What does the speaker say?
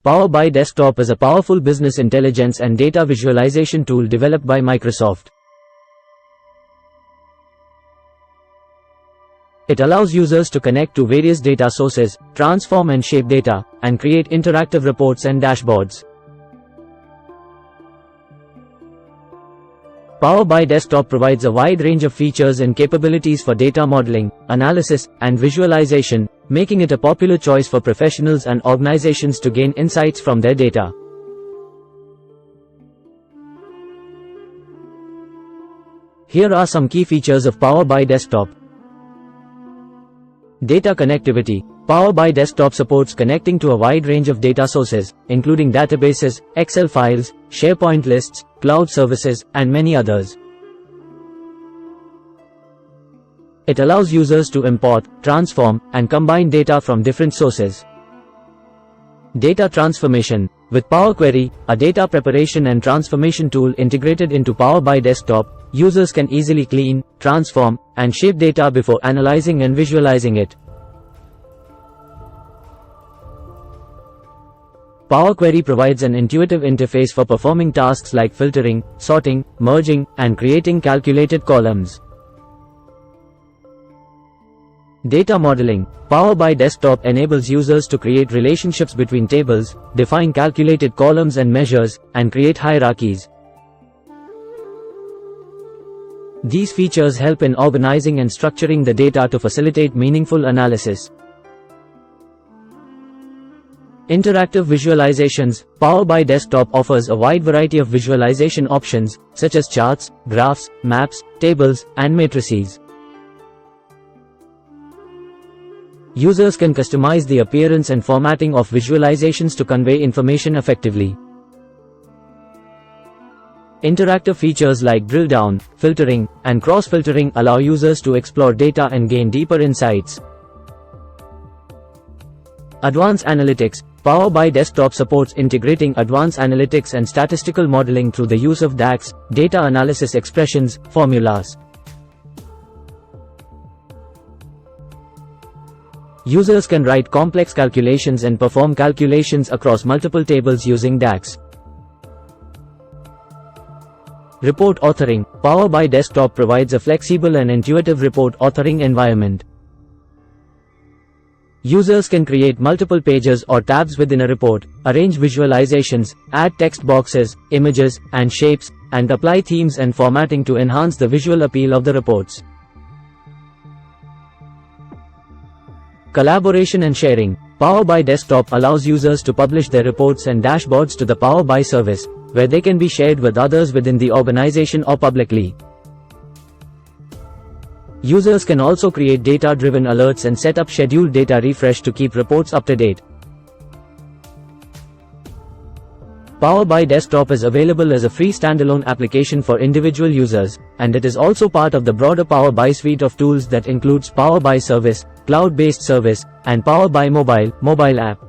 Power BI Desktop is a powerful business intelligence and data visualization tool developed by Microsoft. It allows users to connect to various data sources, transform and shape data, and create interactive reports and dashboards. Power BI Desktop provides a wide range of features and capabilities for data modeling, analysis, and visualization, making it a popular choice for professionals and organizations to gain insights from their data. Here are some key features of Power BI Desktop. Data connectivity. Power BI Desktop supports connecting to a wide range of data sources, including databases, Excel files, SharePoint lists, cloud services, and many others. It allows users to import, transform, and combine data from different sources. Data transformation. With Power Query, a data preparation and transformation tool integrated into Power BI Desktop, users can easily clean, transform, and shape data before analyzing and visualizing it. Power Query provides an intuitive interface for performing tasks like filtering, sorting, merging, and creating calculated columns. Data modeling. Power BI Desktop enables users to create relationships between tables, define calculated columns and measures, and create hierarchies. These features help in organizing and structuring the data to facilitate meaningful analysis. Interactive visualizations. Power BI Desktop offers a wide variety of visualization options, such as charts, graphs, maps, tables, and matrices. Users can customize the appearance and formatting of visualizations to convey information effectively. Interactive features like drill down, filtering, and cross-filtering allow users to explore data and gain deeper insights. Advanced analytics. Power BI Desktop supports integrating advanced analytics and statistical modeling through the use of DAX, data analysis expressions, formulas. Users can write complex calculations and perform calculations across multiple tables using DAX. Report authoring. Power BI Desktop provides a flexible and intuitive report authoring environment. Users can create multiple pages or tabs within a report, arrange visualizations, add text boxes, images, and shapes, and apply themes and formatting to enhance the visual appeal of the reports. Collaboration and sharing. Power BI Desktop allows users to publish their reports and dashboards to the Power BI service, where they can be shared with others within the organization or publicly. Users can also create data-driven alerts and set up scheduled data refresh to keep reports up to date. Power BI Desktop is available as a free standalone application for individual users, and it is also part of the broader Power BI suite of tools that includes Power BI Service, cloud-based service, and Power BI mobile app.